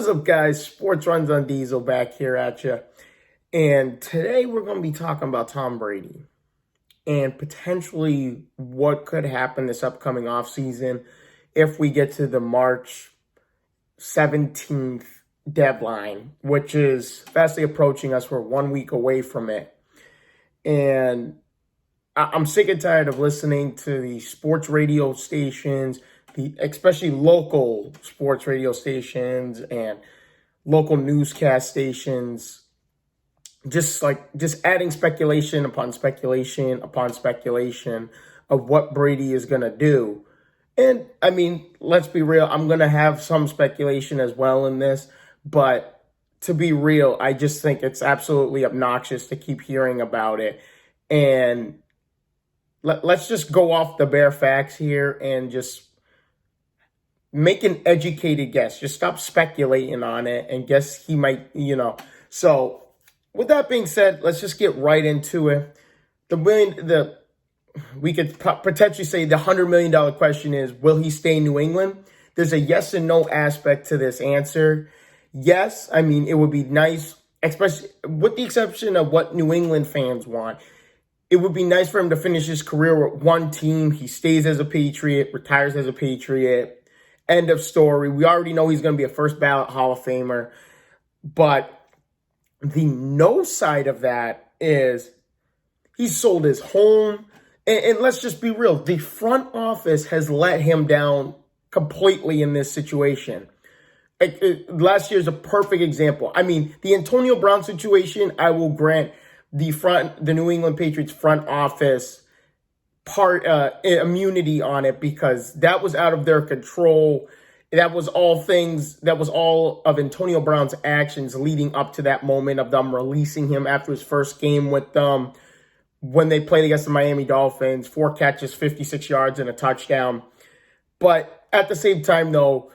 What's up, guys? Sports Runs on Diesel back here at you. And today we're going to be talking about Tom Brady and potentially what could happen this upcoming offseason if we get to the March 17th deadline, which is fastly approaching us. We're 1 week away from it. And I'm sick and tired of listening to the sports radio stations, especially local sports radio stations and local newscast stations, just adding speculation upon speculation upon speculation of what Brady is going to do. And I mean, let's be real, I'm going to have some speculation as well in this, but to be real, I just think it's absolutely obnoxious to keep hearing about it. And let's just go off the bare facts here and just make an educated guess. Just stop speculating on it and guess he might, So with that being said, let's just get right into it. We could potentially say the $100 million question is, will he stay in New England? There's a yes and no aspect to this answer. Yes, I mean, it would be nice, especially with the exception of what New England fans want. It would be nice for him to finish his career with one team. He stays as a Patriot, retires as a Patriot. End of story. We already know he's going to be a first ballot Hall of Famer. But the no side of that is he's sold his home. And let's just be real. The front office has let him down completely in this situation. Last year is a perfect example. I mean, the Antonio Brown situation, I will grant the New England Patriots front office immunity on it because that was out of their control. That was all of Antonio Brown's actions leading up to that moment of them releasing him after his first game with them when they played against the Miami Dolphins, 4 catches, 56 yards and a touchdown. But at the same time, though,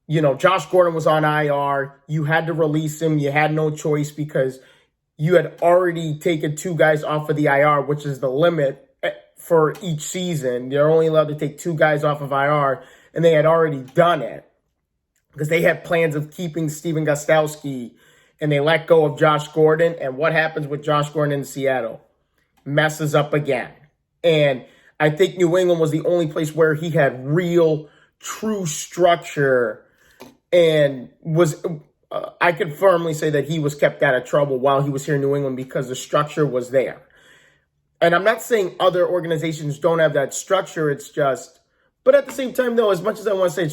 Josh Gordon was on IR. You had to release him. You had no choice because you had already taken 2 guys off of the IR, which is the limit for each season. You're only allowed to take 2 guys off of IR, and they had already done it because they had plans of keeping Steven Gostkowski, and they let go of Josh Gordon. And what happens with Josh Gordon in Seattle? Messes up again. And I think New England was the only place where he had real, true structure and I could firmly say that he was kept out of trouble while he was here in New England because the structure was there. And I'm not saying other organizations don't have that structure. It's just, but at the same time, though, as much as I want to say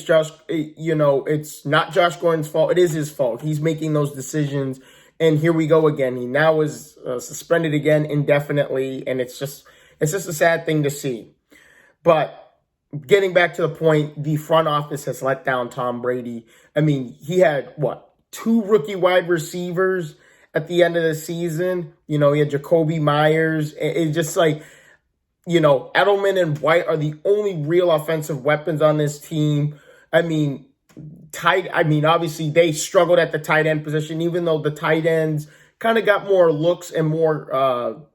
it's not Josh Gordon's fault. It is his fault. He's making those decisions. And here we go again. He now is suspended again indefinitely. And it's just a sad thing to see. But getting back to the point, the front office has let down Tom Brady. I mean, he had 2 rookie wide receivers at the end of the season. He had Jacoby Myers. It's just Edelman and White are the only real offensive weapons on this team. I mean, obviously they struggled at the tight end position, even though the tight ends kind of got more looks and more,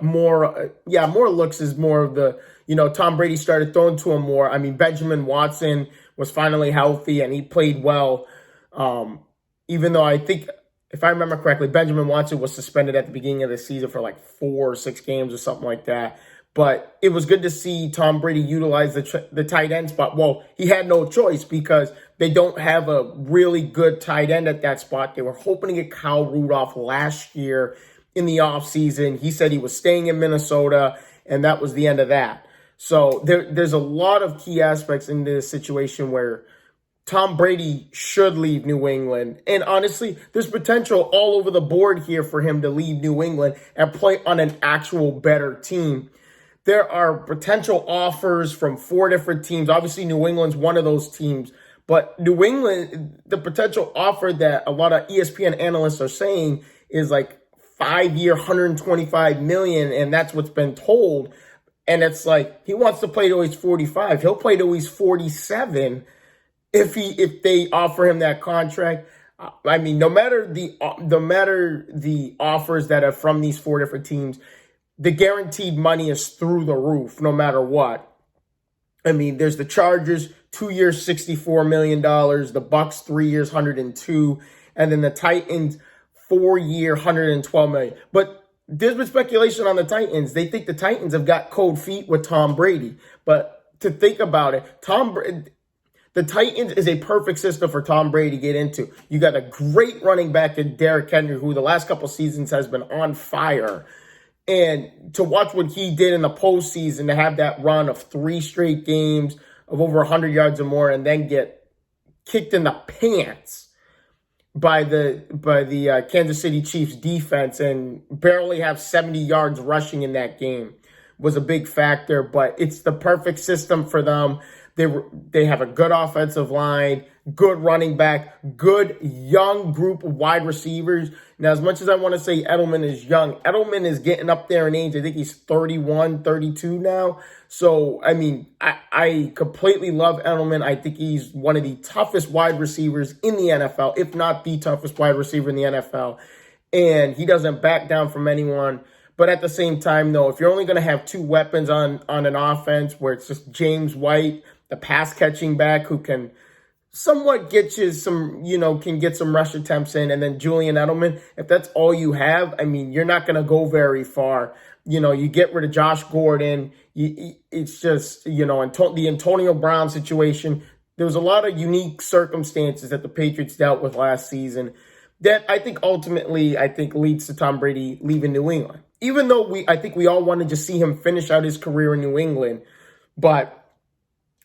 more looks is more of the, Tom Brady started throwing to him more. I mean, Benjamin Watson was finally healthy and he played well. Even though I think, if I remember correctly, Benjamin Watson was suspended at the beginning of the season for 4 or 6 games or something like that. But it was good to see Tom Brady utilize the tight end spot. Well, he had no choice because they don't have a really good tight end at that spot. They were hoping to get Kyle Rudolph last year in the offseason. He said he was staying in Minnesota, and that was the end of that. So there's a lot of key aspects in this situation where Tom Brady should leave New England. And honestly, there's potential all over the board here for him to leave New England and play on an actual better team. There are potential offers from 4 different teams. Obviously, New England's one of those teams. But New England, the potential offer that a lot of ESPN analysts are saying is 5-year, $125 million, and that's what's been told. And it's he wants to play till he's 45. He'll play till he's 47 if they offer him that contract. I mean, no matter the offers that are from these 4 different teams, the guaranteed money is through the roof, no matter what. I mean, there's the Chargers, 2 years, $64 million. The Bucks, 3 years, 102. And then the Titans, 4-year, 112 million. But there's been speculation on the Titans. They think the Titans have got cold feet with Tom Brady. But to think about it, the Titans is a perfect system for Tom Brady to get into. You got a great running back in Derrick Henry, who the last couple seasons has been on fire. And to watch what he did in the postseason, to have that run of 3 straight games of over 100 yards or more, and then get kicked in the pants by the Kansas City Chiefs defense and barely have 70 yards rushing in that game was a big factor. But it's the perfect system for them. They have a good offensive line, good running back, good young group of wide receivers. Now, as much as I want to say Edelman is young, Edelman is getting up there in age. I think he's 31, 32 now. So, I mean, I completely love Edelman. I think he's one of the toughest wide receivers in the NFL, if not the toughest wide receiver in the NFL. And he doesn't back down from anyone. But at the same time, though, if you're only going to have 2 weapons on an offense where it's just James White, the pass catching back who can somewhat get you some, can get some rush attempts in, and then Julian Edelman, if that's all you have, I mean, you're not going to go very far. You get rid of Josh Gordon. It's just, the Antonio Brown situation. There was a lot of unique circumstances that the Patriots dealt with last season that I think ultimately, leads to Tom Brady leaving New England. Even though I think we all wanted to see him finish out his career in New England. But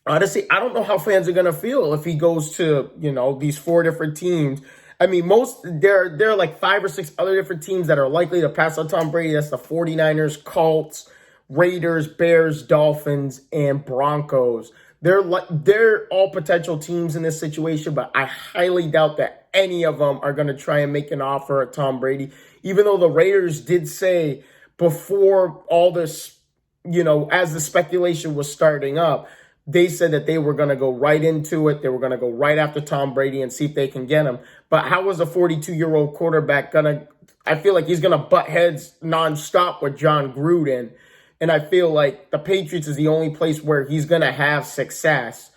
honestly, I don't know how fans are going to feel if he goes to, these 4 different teams. I mean, there are like 5 or 6 other different teams that are likely to pass on Tom Brady. That's the 49ers, Colts, Raiders, Bears, Dolphins, and Broncos. They're all potential teams in this situation, but I highly doubt that any of them are going to try and make an offer at Tom Brady, even though the Raiders did say before all this, as the speculation was starting up, they said that they were going to go right into it. They were going to go right after Tom Brady and see if they can get him. But how is a 42-year-old quarterback going to – I feel like he's going to butt heads nonstop with John Gruden. And I feel like the Patriots is the only place where he's going to have success.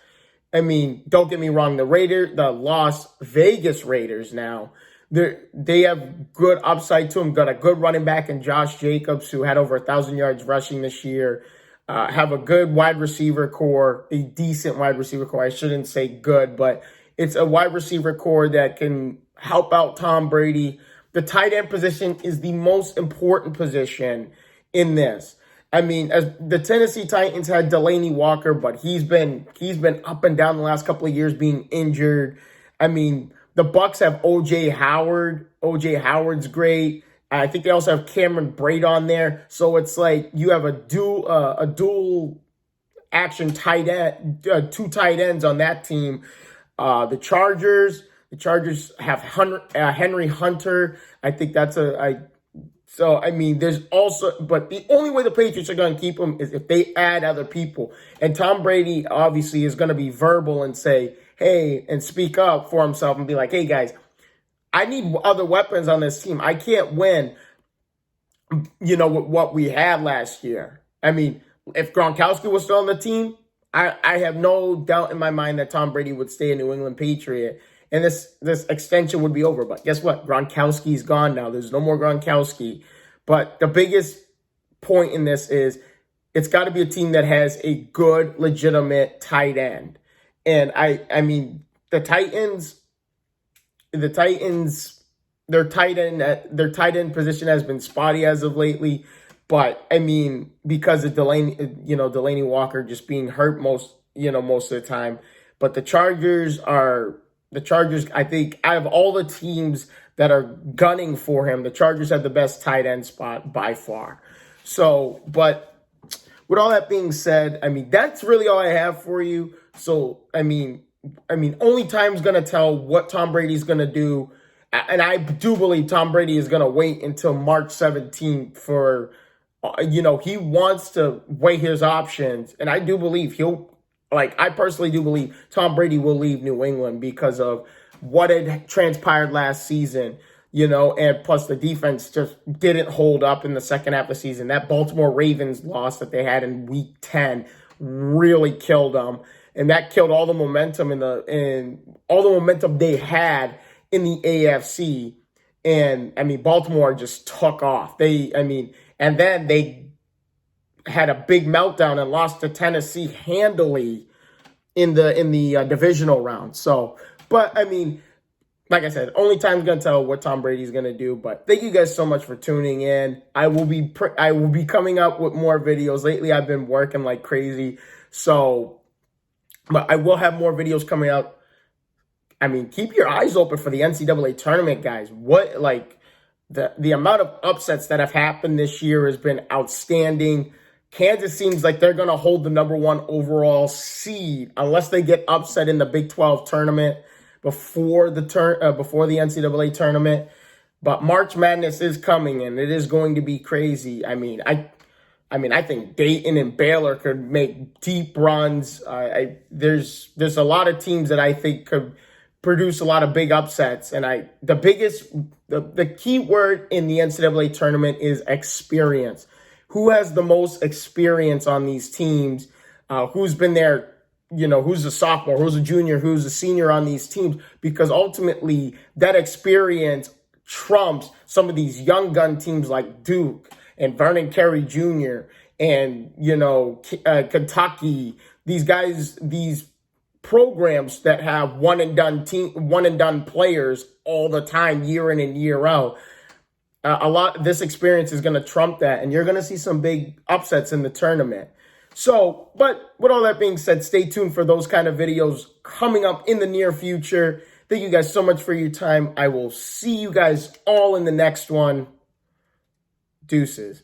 I mean, don't get me wrong. The Las Vegas Raiders now, they have good upside to them. Got a good running back in Josh Jacobs, who had over 1,000 yards rushing this year. Have a good wide receiver core, a decent wide receiver core. I shouldn't say good, but it's a wide receiver core that can help out Tom Brady. The tight end position is the most important position in this. I mean, as the Tennessee Titans had Delaney Walker, but he's been up and down the last couple of years being injured. I mean, the Bucks have O.J. Howard. O.J. Howard's great. I think they also have Cameron Brate on there. So it's like you have a dual action tight end, 2 tight ends on that team. The Chargers have Henry Hunter. I think that's so, I mean, there's also, but the only way the Patriots are going to keep him is if they add other people. And Tom Brady obviously is going to be verbal and say, hey, and speak up for himself and be like, hey guys, I need other weapons on this team. I can't win, with what we had last year. I mean, if Gronkowski was still on the team, I have no doubt in my mind that Tom Brady would stay a New England Patriot. And this extension would be over. But guess what? Gronkowski's gone now. There's no more Gronkowski. But the biggest point in this is it's got to be a team that has a good, legitimate tight end. And I mean, the Titans, their tight end position has been spotty as of lately. But I mean, because of Delaney Walker just being hurt most of the time. But the Chargers, I think, out of all the teams that are gunning for him, the Chargers have the best tight end spot by far. So, but with all that being said, I mean, that's really all I have for you. So, I mean, only time's going to tell what Tom Brady's going to do. And I do believe Tom Brady is going to wait until March 17th for, he wants to weigh his options. And I do believe I personally do believe Tom Brady will leave New England because of what had transpired last season, and plus the defense just didn't hold up in the second half of the season. That Baltimore Ravens loss that they had in week 10 really killed them. and that killed all the momentum all the momentum they had in the AFC. And I mean, Baltimore just took off. And then they had a big meltdown and lost to Tennessee handily in the divisional round. So, but I mean, like I said, only time's gonna tell what Tom Brady's gonna do. But thank you guys so much for tuning in. I will be coming up with more videos. Lately, I've been working like crazy, so but I will have more videos coming out. I mean, keep your eyes open for the NCAA tournament, guys. The amount of upsets that have happened this year has been outstanding. Kansas seems like they're going to hold the #1 overall seed unless they get upset in the Big 12 tournament before the NCAA tournament. But March Madness is coming, and it is going to be crazy. I mean, I think Dayton and Baylor could make deep runs. There's a lot of teams that I think could produce a lot of big upsets. And the key word in the NCAA tournament is experience. Who has the most experience on these teams? Who's been there? Who's a sophomore, who's a junior, who's a senior on these teams? Because ultimately, that experience trumps some of these young gun teams like Duke and Vernon Carey Jr. and, Kentucky. These guys, these programs that have one and done players all the time, year in and year out. This experience is going to trump that, and you're going to see some big upsets in the tournament. So, but with all that being said, stay tuned for those kind of videos coming up in the near future. Thank you guys so much for your time. I will see you guys all in the next one. Deuces.